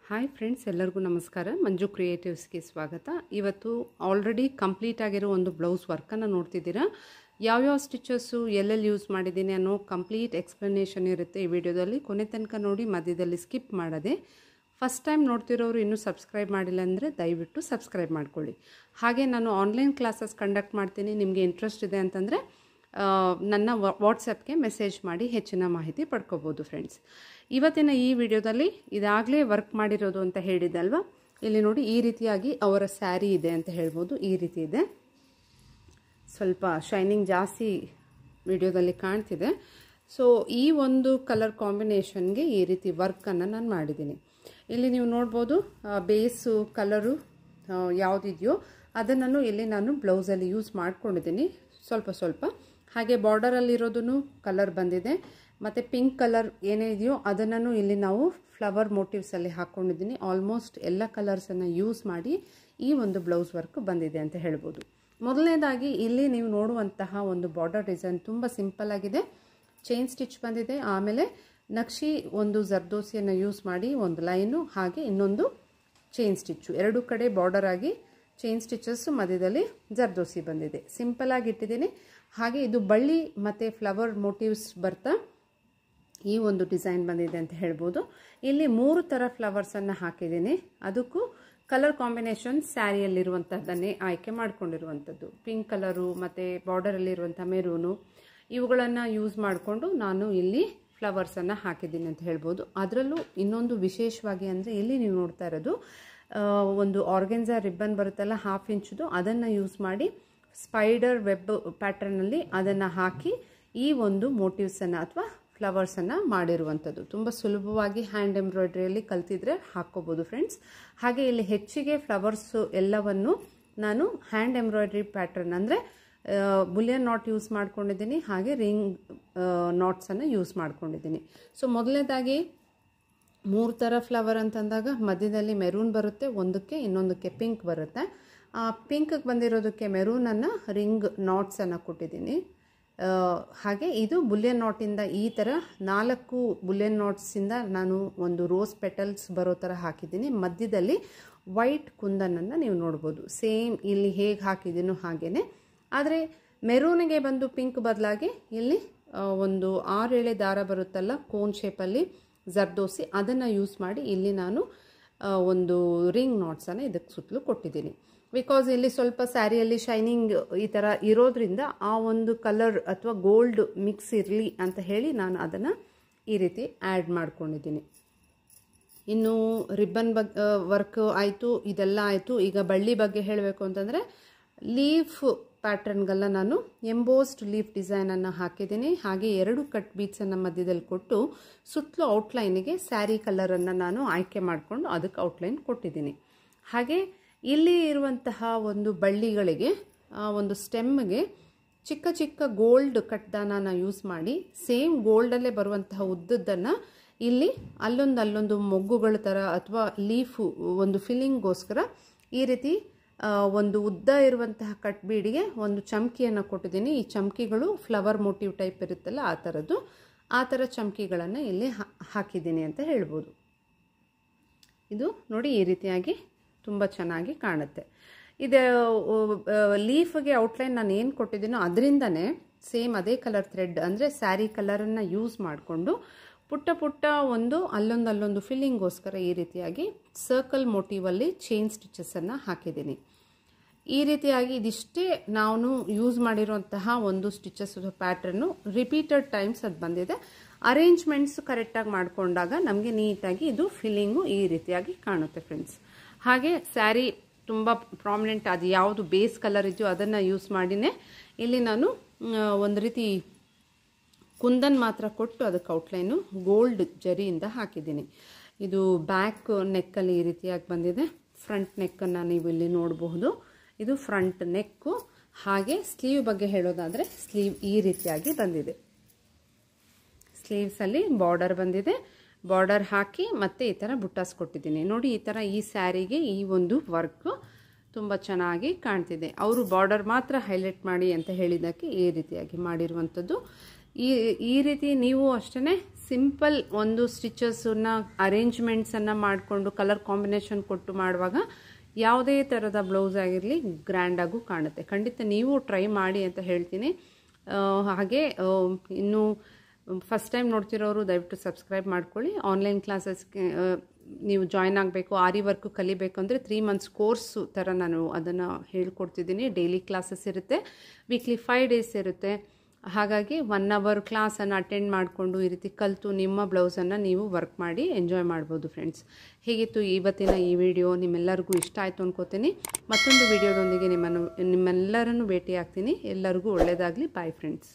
Hi friends, ಎಲ್ಲರಿಗೂ ನಮಸ್ಕಾರ. ಮಂಜು ಕ್ರಿಯೇಟಿವ್ಸ್ಗೆ ಸ್ವಾಗತ. ಇವತ್ತು ಆಲ್ರೆಡಿ ಕಂಪ್ಲೀಟ್ ಆಗಿರೋ ಒಂದು ಬ್ಲೌಸ್ ವರ್ಕನ್ನು ನೋಡ್ತಿದ್ದೀರಾ. ಯಾವ್ಯಾವ ಸ್ಟಿಚಸ್ಸು ಎಲ್ಲೆಲ್ಲಿ ಯೂಸ್ ಮಾಡಿದ್ದೀನಿ ಅನ್ನೋ ಕಂಪ್ಲೀಟ್ ಎಕ್ಸ್ಪ್ಲನೇಷನ್ ಇರುತ್ತೆ ಈ ವಿಡಿಯೋದಲ್ಲಿ. ಕೊನೆ ತನಕ ನೋಡಿ, ಮಧ್ಯದಲ್ಲಿ ಸ್ಕಿಪ್ ಮಾಡದೆ. ಫಸ್ಟ್ ಟೈಮ್ ನೋಡ್ತಿರೋರು ಇನ್ನೂ ಸಬ್ಸ್ಕ್ರೈಬ್ ಮಾಡಿಲ್ಲ ಅಂದರೆ ದಯವಿಟ್ಟು ಸಬ್ಸ್ಕ್ರೈಬ್ ಮಾಡ್ಕೊಳ್ಳಿ. ಹಾಗೆ ನಾನು ಆನ್ಲೈನ್ ಕ್ಲಾಸಸ್ ಕಂಡಕ್ಟ್ ಮಾಡ್ತೀನಿ. ನಿಮಗೆ ಇಂಟ್ರೆಸ್ಟ್ ಇದೆ ಅಂತಂದರೆ ನನ್ನ ವಾಟ್ಸಪ್ಗೆ ಮೆಸೇಜ್ ಮಾಡಿ ಹೆಚ್ಚಿನ ಮಾಹಿತಿ ಪಡ್ಕೋಬೋದು ಫ್ರೆಂಡ್ಸ್. ಇವತ್ತಿನ ಈ ವಿಡಿಯೋದಲ್ಲಿ ಇದಾಗಲೇ ವರ್ಕ್ ಮಾಡಿರೋದು ಅಂತ ಹೇಳಿದ್ದಲ್ವ, ಇಲ್ಲಿ ನೋಡಿ ಈ ರೀತಿಯಾಗಿ ಅವರ ಸ್ಯಾರಿ ಇದೆ ಅಂತ ಹೇಳ್ಬೋದು. ಈ ರೀತಿ ಇದೆ, ಸ್ವಲ್ಪ ಶೈನಿಂಗ್ ಜಾಸ್ತಿ ವಿಡಿಯೋದಲ್ಲಿ ಕಾಣ್ತಿದೆ. ಸೊ ಈ ಒಂದು ಕಲರ್ ಕಾಂಬಿನೇಷನ್ಗೆ ಈ ರೀತಿ ವರ್ಕನ್ನು ನಾನು ಮಾಡಿದ್ದೀನಿ. ಇಲ್ಲಿ ನೀವು ನೋಡ್ಬೋದು, ಬೇಸು ಕಲರು ಯಾವುದಿದೆಯೋ ಅದನ್ನು ಇಲ್ಲಿ ನಾನು ಬ್ಲೌಸಲ್ಲಿ ಯೂಸ್ ಮಾಡ್ಕೊಂಡಿದ್ದೀನಿ ಸ್ವಲ್ಪ. ಹಾಗೆ ಬಾರ್ಡರಲ್ಲಿರೋದೂ ಕಲರ್ ಬಂದಿದೆ, ಮತ್ತು ಪಿಂಕ್ ಕಲರ್ ಏನೇ ಇದೆಯೋ ಅದನ್ನು ಇಲ್ಲಿ ನಾವು ಫ್ಲವರ್ ಮೋಟಿವ್ಸಲ್ಲಿ ಹಾಕ್ಕೊಂಡಿದ್ದೀನಿ. ಆಲ್ಮೋಸ್ಟ್ ಎಲ್ಲ ಕಲರ್ಸನ್ನು ಯೂಸ್ ಮಾಡಿ ಈ ಒಂದು ಬ್ಲೌಸ್ ವರ್ಕ್ ಬಂದಿದೆ ಅಂತ ಹೇಳ್ಬೋದು. ಮೊದಲನೇದಾಗಿ ಇಲ್ಲಿ ನೀವು ನೋಡುವಂತಹ ಒಂದು ಬಾರ್ಡರ್ ಡಿಸೈನ್ ತುಂಬ ಸಿಂಪಲ್ ಆಗಿದೆ. ಚೈನ್ ಸ್ಟಿಚ್ ಬಂದಿದೆ, ಆಮೇಲೆ ನಕ್ಷಿ ಒಂದು ಜರ್ದೋಸಿಯನ್ನು ಯೂಸ್ ಮಾಡಿ ಒಂದು ಲೈನು, ಹಾಗೆ ಇನ್ನೊಂದು ಚೈನ್ ಸ್ಟಿಚ್ಚು, ಎರಡು ಕಡೆ ಬಾರ್ಡರ್ ಆಗಿ ಚೈನ್ ಸ್ಟಿಚಸ್ಸು, ಮಧ್ಯದಲ್ಲಿ ಜರ್ದೋಸಿ ಬಂದಿದೆ. ಸಿಂಪಲ್ ಆಗಿ ಇಟ್ಟಿದ್ದೀನಿ. ಹಾಗೆ ಇದು ಬಳ್ಳಿ ಮತ್ತು ಫ್ಲವರ್ ಮೋಟಿವ್ಸ್ ಬರ್ತಾ ಈ ಒಂದು ಡಿಸೈನ್ ಬಂದಿದೆ ಅಂತ ಹೇಳ್ಬೋದು. ಇಲ್ಲಿ 3 ಥರ ಫ್ಲವರ್ಸನ್ನು ಹಾಕಿದ್ದೀನಿ. ಅದಕ್ಕೂ ಕಲರ್ ಕಾಂಬಿನೇಷನ್ ಸ್ಯಾರಿಯಲ್ಲಿರುವಂಥದ್ದನ್ನೇ ಆಯ್ಕೆ ಮಾಡ್ಕೊಂಡಿರುವಂಥದ್ದು. ಪಿಂಕ್ ಕಲರು ಮತ್ತು ಬಾರ್ಡರಲ್ಲಿರುವಂಥ ಮೆರೂನು, ಇವುಗಳನ್ನು ಯೂಸ್ ಮಾಡಿಕೊಂಡು ನಾನು ಇಲ್ಲಿ ಫ್ಲವರ್ಸನ್ನು ಹಾಕಿದ್ದೀನಿ ಅಂತ ಹೇಳ್ಬೋದು. ಅದರಲ್ಲೂ ಇನ್ನೊಂದು ವಿಶೇಷವಾಗಿ ಅಂದರೆ ಇಲ್ಲಿ ನೀವು ನೋಡ್ತಾ ಇರೋದು ಒಂದು ಆರ್ಗೆನ್ಜಾ ರಿಬ್ಬನ್ ಬರುತ್ತಲ್ಲ, 1/2 ಇಂಚ್ದು, ಅದನ್ನು ಯೂಸ್ ಮಾಡಿ ಸ್ಪೈಡರ್ ವೆಬ್ ಪ್ಯಾಟರ್ನಲ್ಲಿ ಅದನ್ನು ಹಾಕಿ ಈ ಒಂದು ಮೋಟಿವ್ಸನ್ನು ಅಥವಾ ಫ್ಲವರ್ಸನ್ನು ಮಾಡಿರುವಂಥದ್ದು. ತುಂಬ ಸುಲಭವಾಗಿ ಹ್ಯಾಂಡ್ ಎಂಬ್ರಾಯ್ಡ್ರಿಯಲ್ಲಿ ಕಲ್ತಿದ್ರೆ ಹಾಕ್ಕೋಬೋದು ಫ್ರೆಂಡ್ಸ್. ಹಾಗೆ ಇಲ್ಲಿ ಹೆಚ್ಚಿಗೆ ಫ್ಲವರ್ಸು ಎಲ್ಲವನ್ನು ನಾನು ಹ್ಯಾಂಡ್ ಎಂಬ್ರಾಯ್ಡ್ರಿ ಪ್ಯಾಟರ್ನ್ ಅಂದರೆ ಬುಲಿಯನ್ ನಾಟ್ ಯೂಸ್ ಮಾಡ್ಕೊಂಡಿದ್ದೀನಿ, ಹಾಗೆ ರಿಂಗ್ ನಾಟ್ಸನ್ನು ಯೂಸ್ ಮಾಡ್ಕೊಂಡಿದ್ದೀನಿ. ಸೊ ಮೊದಲನೇದಾಗಿ 3 ಥರ ಫ್ಲವರ್ ಅಂತಂದಾಗ ಮಧ್ಯದಲ್ಲಿ ಮೆರೂನ್ ಬರುತ್ತೆ, ಒಂದಕ್ಕೆ ಇನ್ನೊಂದಕ್ಕೆ ಪಿಂಕ್ ಬರುತ್ತೆ. ಆ ಪಿಂಕ್ಗೆ ಬಂದಿರೋದಕ್ಕೆ ಮೆರೂನನ್ನು ರಿಂಗ್ ನಾಟ್ಸನ್ನು ಕೊಟ್ಟಿದ್ದೀನಿ. ಹಾಗೆ ಇದು ಬುಲಿಯನ್ ನಾಟಿಂದ ಈ ಥರ 4 ಬುಲಿಯನ್ ನಾಟ್ಸಿಂದ ನಾನು ಒಂದು ರೋಸ್ ಪೆಟಲ್ಸ್ ಬರೋ ಥರ ಹಾಕಿದ್ದೀನಿ. ಮಧ್ಯದಲ್ಲಿ ವೈಟ್ ಕುಂದನನ್ನು ನೀವು ನೋಡ್ಬೋದು. ಸೇಮ್ ಇಲ್ಲಿ ಹೇಗೆ ಹಾಕಿದ್ದೀನೋ ಹಾಗೇ, ಆದರೆ ಮೆರೂನಿಗೆ ಬಂದು ಪಿಂಕ್ ಬದಲಾಗಿ ಇಲ್ಲಿ ಒಂದು 6 ಎಳೆ ದಾರ ಬರುತ್ತಲ್ಲ ಕೋನ್ ಶೇಪಲ್ಲಿ ಜರ್ದೋಸಿ, ಅದನ್ನು ಯೂಸ್ ಮಾಡಿ ಇಲ್ಲಿ ನಾನು ಒಂದು ರಿಂಗ್ ನಾಟ್ಸನ್ನು ಇದಕ್ಕೆ ಸುತ್ತಲೂ ಕೊಟ್ಟಿದ್ದೀನಿ. ಬಿಕಾಸ್ ಇಲ್ಲಿ ಸ್ವಲ್ಪ ಸ್ಯಾರಿಯಲ್ಲಿ ಶೈನಿಂಗ್ ಈ ಥರ ಇರೋದ್ರಿಂದ ಆ ಒಂದು ಕಲರ್ ಅಥವಾ ಗೋಲ್ಡ್ ಮಿಕ್ಸ್ ಇರಲಿ ಅಂತ ಹೇಳಿ ನಾನು ಅದನ್ನು ಈ ರೀತಿ ಆ್ಯಡ್ ಮಾಡ್ಕೊಂಡಿದ್ದೀನಿ. ಇನ್ನು ರಿಬ್ಬನ್ ವರ್ಕ್ ಆಯಿತು, ಇದೆಲ್ಲ ಆಯಿತು. ಈಗ ಬಳ್ಳಿ ಬಗ್ಗೆ ಹೇಳಬೇಕು ಅಂತಂದರೆ ಲೀಫ್ ಪ್ಯಾಟರ್ನ್ಗೆಲ್ಲ ನಾನು ಎಂಬೋಸ್ಡ್ ಲೀಫ್ ಡಿಸೈನನ್ನು ಹಾಕಿದ್ದೀನಿ. ಹಾಗೆ 2 ಕಟ್ ಬೀಟ್ಸನ್ನು ಮಧ್ಯದಲ್ಲಿ ಕೊಟ್ಟು ಸುತ್ತಲೂ ಔಟ್ಲೈನಿಗೆ ಸ್ಯಾರಿ ಕಲರನ್ನು ನಾನು ಆಯ್ಕೆ ಮಾಡಿಕೊಂಡು ಅದಕ್ಕೆ ಔಟ್ಲೈನ್ ಕೊಟ್ಟಿದ್ದೀನಿ. ಹಾಗೆ ಇಲ್ಲಿ ಇರುವಂತಹ ಒಂದು ಬಳ್ಳಿಗಳಿಗೆ ಒಂದು ಸ್ಟೆಮ್ಗೆ ಚಿಕ್ಕ ಚಿಕ್ಕ ಗೋಲ್ಡ್ ಕಟ್ದಾನ ಯೂಸ್ ಮಾಡಿ ಸೇಮ್ ಗೋಲ್ಡಲ್ಲೇ ಬರುವಂತಹ ಉದ್ದದ್ದನ್ನು ಇಲ್ಲಿ ಅಲ್ಲೊಂದು ಮೊಗ್ಗುಗಳ ಥರ ಅಥವಾ ಲೀಫು ಒಂದು ಫಿಲ್ಲಿಂಗ್ಗೋಸ್ಕರ ಈ ರೀತಿ ಒಂದು ಉದ್ದ ಇರುವಂತಹ ಕಟ್ ಬೀಡಿಗೆ ಒಂದು ಚಮಕಿಯನ್ನು ಕೊಟ್ಟಿದ್ದೀನಿ. ಈ ಚಮಕಿಗಳು ಫ್ಲವರ್ ಮೋಟಿವ್ ಟೈಪ್ ಇರುತ್ತಲ್ಲ ಆ ಥರ ಚಮಕಿಗಳನ್ನು ಇಲ್ಲಿ ಹಾಕಿದ್ದೀನಿ ಅಂತ ಹೇಳ್ಬೋದು. ಇದು ನೋಡಿ ಈ ರೀತಿಯಾಗಿ ತುಂಬ ಚೆನ್ನಾಗಿ ಕಾಣುತ್ತೆ. ಇದು ಲೀಫ್ಗೆ ಔಟ್ಲೈನ್ ನಾನು ಏನು ಕೊಟ್ಟಿದ್ದೀನೋ ಅದರಿಂದನೇ ಸೇಮ್ ಅದೇ ಕಲರ್ ಥ್ರೆಡ್ ಅಂದರೆ ಸ್ಯಾರಿ ಕಲರನ್ನು ಯೂಸ್ ಮಾಡಿಕೊಂಡು ಪುಟ್ಟ ಒಂದು ಅಲ್ಲೊಂದು ಫಿಲ್ಲಿಂಗ್ಗೋಸ್ಕರ ಈ ರೀತಿಯಾಗಿ ಸರ್ಕಲ್ ಮೋಟಿವಲ್ಲಿ ಚೈನ್ ಸ್ಟಿಚಸನ್ನು ಹಾಕಿದ್ದೀನಿ. ಈ ರೀತಿಯಾಗಿ ಇದಿಷ್ಟೇ ನಾನು ಯೂಸ್ ಮಾಡಿರುವಂತಹ ಒಂದು ಸ್ಟಿಚಸ್ ಪ್ಯಾಟರ್ನು. ರಿಪೀಟೆಡ್ ಟೈಮ್ಸ್ ಅದು ಬಂದಿದೆ. ಅರೇಂಜ್ಮೆಂಟ್ಸ್ ಕರೆಕ್ಟಾಗಿ ಮಾಡಿಕೊಂಡಾಗ ನಮಗೆ ನೀಟಾಗಿ ಇದು ಫಿಲ್ಲಿಂಗು ಈ ರೀತಿಯಾಗಿ ಕಾಣುತ್ತೆ ಫ್ರೆಂಡ್ಸ್. ಹಾಗೆ ಸ್ಯಾರಿ ತುಂಬ ಪ್ರಾಮಿನೆಂಟ್ ಅದು ಯಾವುದು ಬೇಸ್ ಕಲರ್ ಇದೆಯೋ ಅದನ್ನು ಯೂಸ್ ಮಾಡಿನೇ ಇಲ್ಲಿ ನಾನು ಒಂದು ರೀತಿ ಕುಂದನ್ ಮಾತ್ರ ಕೊಟ್ಟು ಅದಕ್ಕೆ ಔಟ್ಲೈನು ಗೋಲ್ಡ್ ಜರಿಯಿಂದ ಹಾಕಿದ್ದೀನಿ. ಇದು ಬ್ಯಾಕ್ ನೆಕ್ಕಲ್ಲಿ ಈ ರೀತಿಯಾಗಿ ಬಂದಿದೆ. ಫ್ರಂಟ್ ನೆಕ್ಕನ್ನು ನೀವು ಇಲ್ಲಿ ನೋಡಬಹುದು. ಇದು ಫ್ರಂಟ್ ನೆಕ್ಕು. ಹಾಗೆ ಸ್ಲೀವ್ ಬಗ್ಗೆ ಹೇಳೋದಾದರೆ ಸ್ಲೀವ್ ಈ ರೀತಿಯಾಗಿ ಬಂದಿದೆ. ಸ್ಲೀವ್ಸಲ್ಲಿ ಬಾರ್ಡರ್ ಬಂದಿದೆ. ಬಾರ್ಡರ್ ಹಾಕಿ ಮತ್ತೆ ಈ ಥರ ಬುಟ್ಟಾಸ್ ಕೊಟ್ಟಿದ್ದೀನಿ. ನೋಡಿ ಈ ಥರ ಈ ಸ್ಯಾರಿಗೆ ಈ ಒಂದು ವರ್ಕ್ ತುಂಬ ಚೆನ್ನಾಗಿ ಕಾಣ್ತಿದೆ. ಅವರು ಬಾರ್ಡರ್ ಮಾತ್ರ ಹೈಲೈಟ್ ಮಾಡಿ ಅಂತ ಹೇಳಿದ್ದಕ್ಕೆ ಈ ರೀತಿಯಾಗಿ ಮಾಡಿರುವಂಥದ್ದು. ಈ ರೀತಿ ನೀವು ಅಷ್ಟೇ ಸಿಂಪಲ್ ಒಂದು ಸ್ಟಿಚಸ್ಸನ್ನು ಅರೇಂಜ್ಮೆಂಟ್ಸನ್ನು ಮಾಡಿಕೊಂಡು ಕಲರ್ ಕಾಂಬಿನೇಷನ್ ಕೊಟ್ಟು ಮಾಡುವಾಗ ಯಾವುದೇ ಥರದ ಬ್ಲೌಸ್ ಆಗಿರಲಿ ಗ್ರ್ಯಾಂಡಾಗೂ ಕಾಣುತ್ತೆ. ಖಂಡಿತ ನೀವು ಟ್ರೈ ಮಾಡಿ ಅಂತ ಹೇಳ್ತೀನಿ. ಹಾಗೆ ಇನ್ನು ಫಸ್ಟ್ ಟೈಮ್ ನೋಡ್ತಿರೋರು ದಯವಿಟ್ಟು ಸಬ್ಸ್ಕ್ರೈಬ್ ಮಾಡ್ಕೊಳ್ಳಿ. ಆನ್ಲೈನ್ ಕ್ಲಾಸಸ್ಗೆ ನೀವು ಜಾಯ್ನ್ ಆಗಬೇಕು, ಆರಿ ವರ್ಕು ಕಲಿಬೇಕು ಅಂದರೆ 3 months ಕೋರ್ಸು ಥರ ನಾನು ಅದನ್ನು ಹೇಳ್ಕೊಡ್ತಿದ್ದೀನಿ. ಡೈಲಿ ಕ್ಲಾಸಸ್ ಇರುತ್ತೆ, ವೀಕ್ಲಿ 5 days ಇರುತ್ತೆ. ಹಾಗಾಗಿ 1 hour ಕ್ಲಾಸನ್ನು ಅಟೆಂಡ್ ಮಾಡಿಕೊಂಡು ಈ ರೀತಿ ಕಲಿತು ನಿಮ್ಮ ಬ್ಲೌಸನ್ನು ನೀವು ವರ್ಕ್ ಮಾಡಿ ಎಂಜಾಯ್ ಮಾಡ್ಬೋದು ಫ್ರೆಂಡ್ಸ್. ಹೇಗಿತ್ತು ಇವತ್ತಿನ ಈ ವಿಡಿಯೋ? ನಿಮ್ಮೆಲ್ಲರಿಗೂ ಇಷ್ಟ ಆಯಿತು ಅನ್ಕೋತೀನಿ. ಮತ್ತೊಂದು ವಿಡಿಯೋದೊಂದಿಗೆ ನಿಮ್ಮೆಲ್ಲರನ್ನು ಭೇಟಿ ಆಗ್ತೀನಿ. ಎಲ್ಲರಿಗೂ ಒಳ್ಳೆಯದಾಗಲಿ. Bye friends.